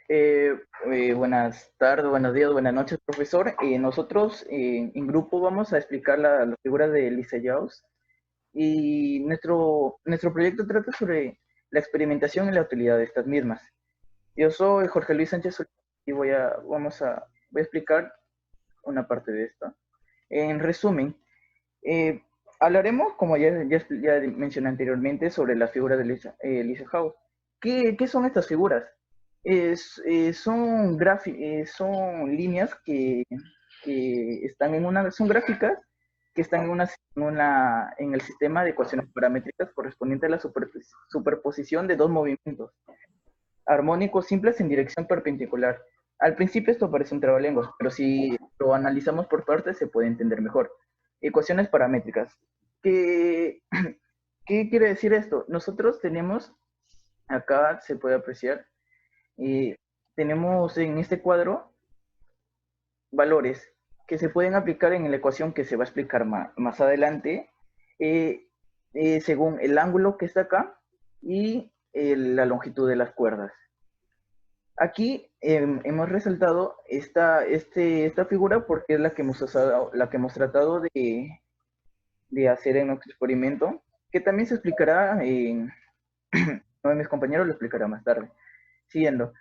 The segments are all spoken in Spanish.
Eh, Buenas tardes, buenos días, buenas noches, profesor. Nosotros en grupo vamos a explicar la figura de Lisa Jobs y nuestro proyecto trata sobre la experimentación y la utilidad de estas mismas. Yo soy Jorge Luis Sánchez Solís y voy a explicar una parte de esto. En resumen, eh, hablaremos, como ya mencioné anteriormente, sobre la figura de Lisa House. ¿Qué son estas figuras? Son líneas que están son gráficas que están en el sistema de ecuaciones paramétricas correspondiente a la superposición de dos movimientos armónicos simples en dirección perpendicular. Al principio esto parece un trabalenguas, pero si lo analizamos por partes se puede entender mejor. Ecuaciones paramétricas. ¿Qué, ¿Qué quiere decir esto? Nosotros tenemos, acá se puede apreciar, eh, tenemos en este cuadro valores que se pueden aplicar en la ecuación que se va a explicar más adelante, eh, según el ángulo que está acá y la longitud de las cuerdas. Aquí hemos resaltado esta figura porque es la que hemos tratado de hacer en nuestro experimento, que también se explicará, uno de mis compañeros lo explicará más tarde. Siguiendo.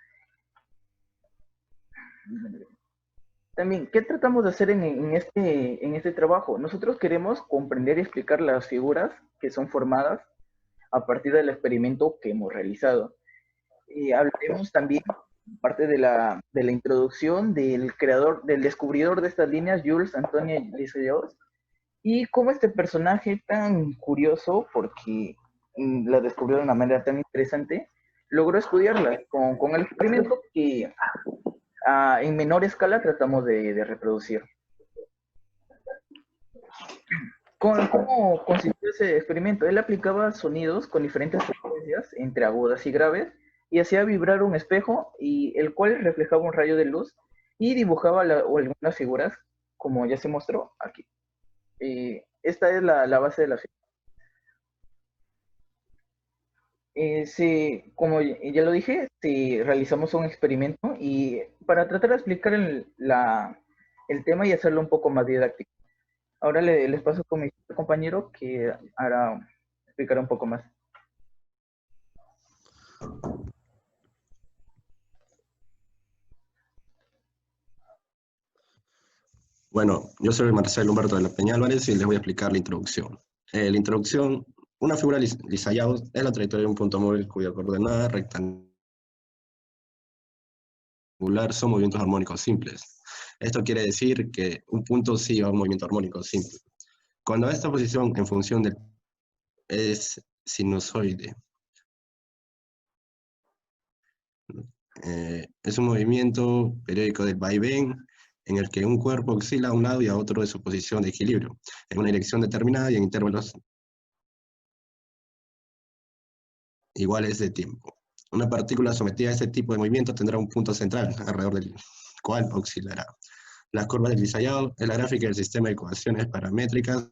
También, ¿qué tratamos de hacer en este trabajo? Nosotros queremos comprender y explicar las figuras que son formadas a partir del experimento que hemos realizado. Hablaremos también, parte de la introducción del descubridor de estas líneas, Jules Antonio Liceos, y cómo este personaje tan curioso, porque la descubrió de una manera tan interesante, logró estudiarla con el experimento que en menor escala tratamos de reproducir. ¿Cómo consistió ese experimento? Él aplicaba sonidos con diferentes frecuencias, entre agudas y graves, y hacía vibrar un espejo, y el cual reflejaba un rayo de luz y dibujaba algunas figuras, como ya se mostró aquí. Esta es la base de la figura. Como ya lo dije, realizamos un experimento y para tratar de explicar el tema y hacerlo un poco más didáctico. Ahora les paso con mi compañero que explicará un poco más. Bueno, yo soy Marcelo Humberto de la Peña Álvarez y les voy a explicar la introducción. La introducción, una figura Lisa-Jobs es la trayectoria de un punto móvil cuya coordenada rectangular son movimientos armónicos simples. Esto quiere decir que un punto sí va a un movimiento armónico simple. Cuando esta posición en función del es sinusoide, es un movimiento periódico del vaivén en el que un cuerpo oscila a un lado y a otro de su posición de equilibrio, en una dirección determinada y en intervalos iguales de tiempo. Una partícula sometida a este tipo de movimiento tendrá un punto central, alrededor del cual oscilará. Las curvas del Lisa-Jobs es la gráfica del sistema de ecuaciones paramétricas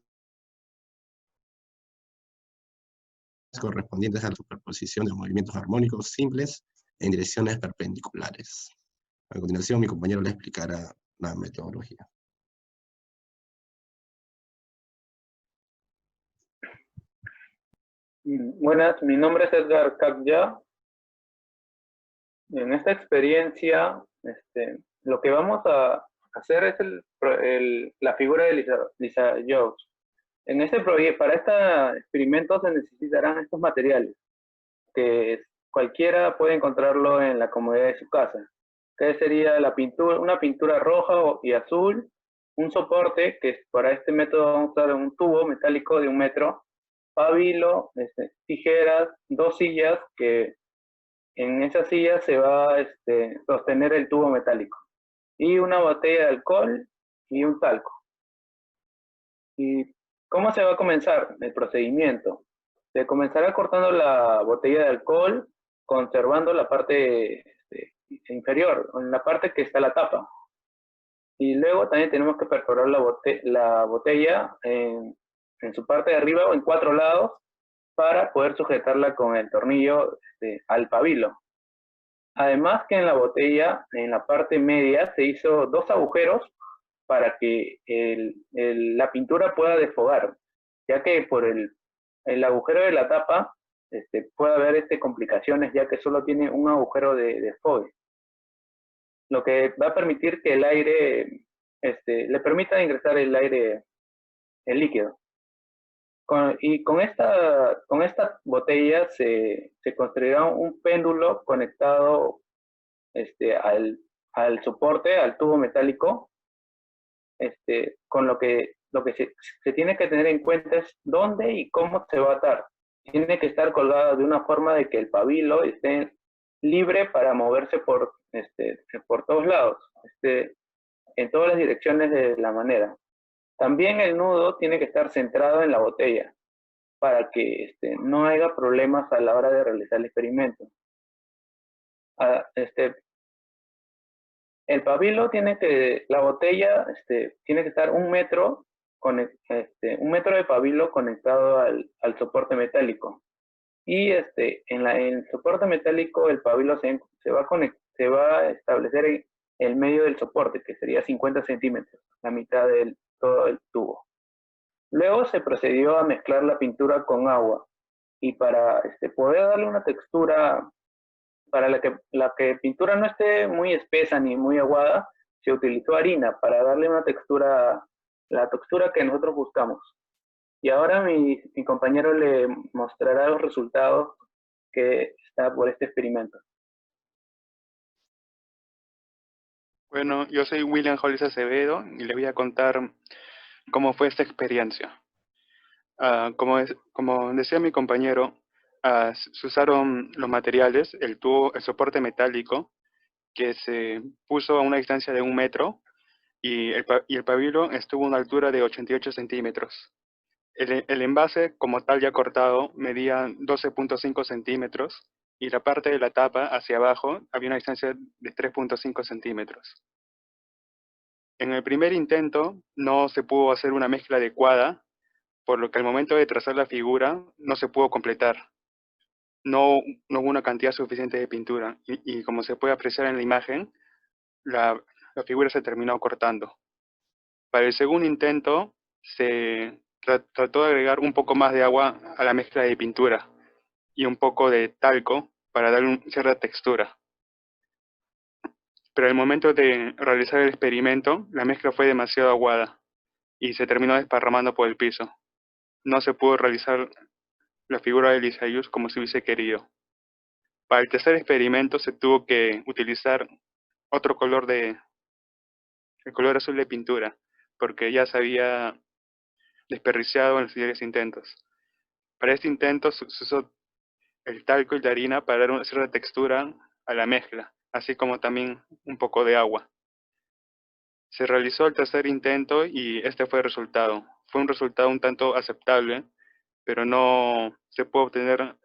correspondientes a la superposición de movimientos armónicos simples en direcciones perpendiculares. A continuación, mi compañero le explicará la metodología. Buenas, mi nombre es Edgar Kakya. En esta experiencia, lo que vamos a hacer es la figura de Lisa Jobs. Para este experimento se necesitarán estos materiales, que cualquiera puede encontrarlo en la comodidad de su casa. Que sería una pintura roja y azul, un soporte, que para este método vamos a usar un tubo metálico de 1 metro, pabilo, tijeras, 2 sillas, que en esas sillas se va a sostener el tubo metálico, y una botella de alcohol y un talco. ¿Y cómo se va a comenzar el procedimiento? Se comenzará cortando la botella de alcohol, conservando la parte inferior, en la parte que está la tapa. Y luego también tenemos que perforar la botella en su parte de arriba o en 4 lados, para poder sujetarla con el tornillo al pabilo. Además que en la botella, en la parte media, se hizo 2 agujeros para que la pintura pueda desfogar, ya que por el agujero de la tapa puede haber complicaciones, ya que solo tiene un agujero de desfogue, lo que va a permitir que el aire, le permita ingresar el aire, el líquido. Con esta botella se construirá un péndulo conectado al soporte, al tubo metálico, con lo que se tiene que tener en cuenta es dónde y cómo se va a atar. Tiene que estar colgado de una forma de que el pabilo esté libre para moverse por todos lados, en todas las direcciones de la manera. También el nudo tiene que estar centrado en la botella para que no haya problemas a la hora de realizar el experimento. El pabilo la botella tiene que estar 1 metro, un metro de pabilo conectado al soporte metálico. Y en el soporte metálico el pabilo se va a establecer en el medio del soporte, que sería 50 centímetros, la mitad de todo el tubo. Luego se procedió a mezclar la pintura con agua, y para poder darle una textura, para la que pintura no esté muy espesa ni muy aguada, se utilizó harina para darle una textura, la textura que nosotros buscamos. Y ahora mi compañero le mostrará los resultados que está por este experimento. Bueno, yo soy William Hollis Acevedo y les voy a contar cómo fue esta experiencia. Como decía mi compañero, se usaron los materiales, el soporte metálico, que se puso a una distancia de 1 metro, y el pabilo estuvo a una altura de 88 centímetros. El envase, como tal ya cortado, medía 12.5 centímetros, y la parte de la tapa hacia abajo había una distancia de 3.5 centímetros. En el primer intento no se pudo hacer una mezcla adecuada, por lo que al momento de trazar la figura no se pudo completar. No hubo una cantidad suficiente de pintura, y como se puede apreciar en la imagen, la figura se terminó cortando. Para el segundo intento se trató de agregar un poco más de agua a la mezcla de pintura y un poco de talco para darle cierta textura. Pero al momento de realizar el experimento, la mezcla fue demasiado aguada y se terminó desparramando por el piso. No se pudo realizar la figura de Lissajous como se hubiese querido. Para el tercer experimento se tuvo que utilizar otro color el color azul de pintura, porque ya se había desperdiciado en los siguientes intentos. Para este intento se usó el talco y la harina para dar una cierta textura a la mezcla, así como también un poco de agua. Se realizó el tercer intento y este fue el resultado. Fue un resultado un tanto aceptable, pero no se puede obtener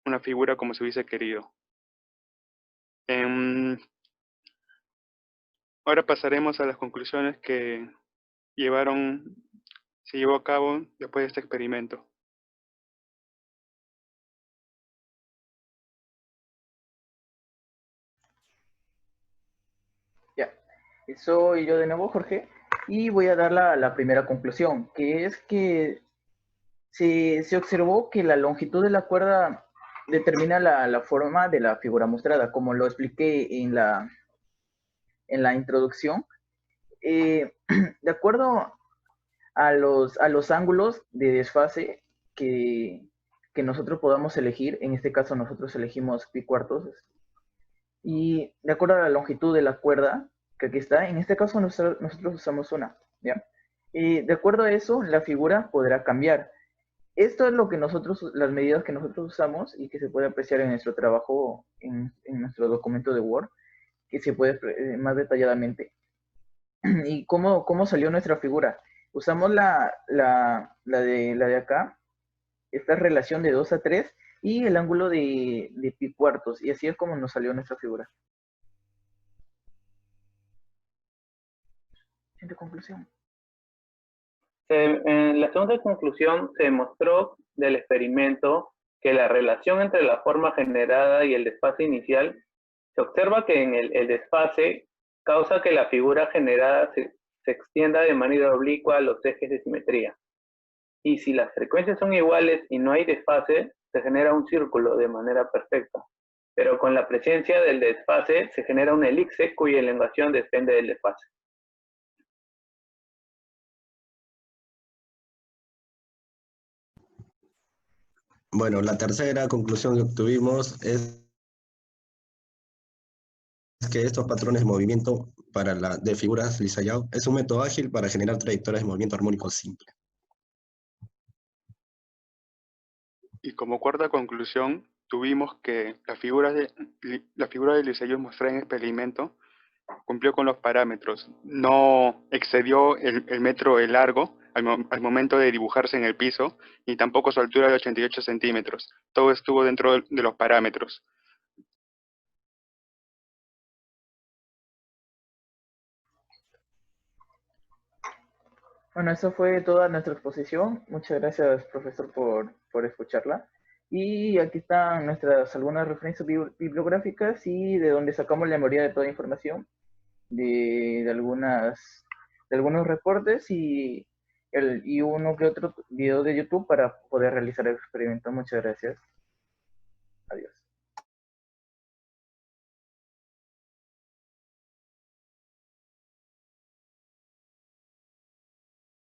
una figura como se hubiese querido. Ahora pasaremos a las conclusiones que se llevó a cabo después de este experimento. Ya, soy yo de nuevo, Jorge, y voy a dar la primera conclusión, que es que se observó que la longitud de la cuerda determina la forma de la figura mostrada, como lo expliqué en la introducción. De acuerdo a los ángulos de desfase que nosotros podamos elegir, en este caso nosotros elegimos pi cuartos, y de acuerdo a la longitud de la cuerda, que aquí está, en este caso nosotros usamos una, ¿ya? Y de acuerdo a eso, la figura podrá cambiar. Esto es lo que las medidas que nosotros usamos y que se puede apreciar en nuestro trabajo, en nuestro documento de Word, que se puede más detalladamente. ¿Y cómo salió nuestra figura? Usamos la de acá, esta relación de 2 a 3 y el ángulo de pi cuartos, y así es como nos salió nuestra figura. Siguiente conclusión. En la segunda conclusión se demostró del experimento que la relación entre la forma generada y el desfase inicial Se observa que en el desfase causa que la figura generada se extienda de manera oblicua a los ejes de simetría. Y si las frecuencias son iguales y no hay desfase, se genera un círculo de manera perfecta. Pero con la presencia del desfase se genera una elipse cuya elongación depende del desfase. Bueno, la tercera conclusión que obtuvimos es que estos patrones de movimiento de figuras Lissajous es un método ágil para generar trayectorias de movimiento armónico simple. Y como cuarta conclusión, tuvimos que la figura de Lissajous mostrada en el experimento cumplió con los parámetros. No excedió el metro de largo al momento de dibujarse en el piso, ni tampoco su altura de 88 centímetros. Todo estuvo dentro de los parámetros. Bueno, eso fue toda nuestra exposición. Muchas gracias, profesor, por escucharla. Y aquí están nuestras algunas referencias bibliográficas y de donde sacamos la mayoría de toda información, de algunos reportes y uno que otro video de YouTube para poder realizar el experimento. Muchas gracias. Adiós.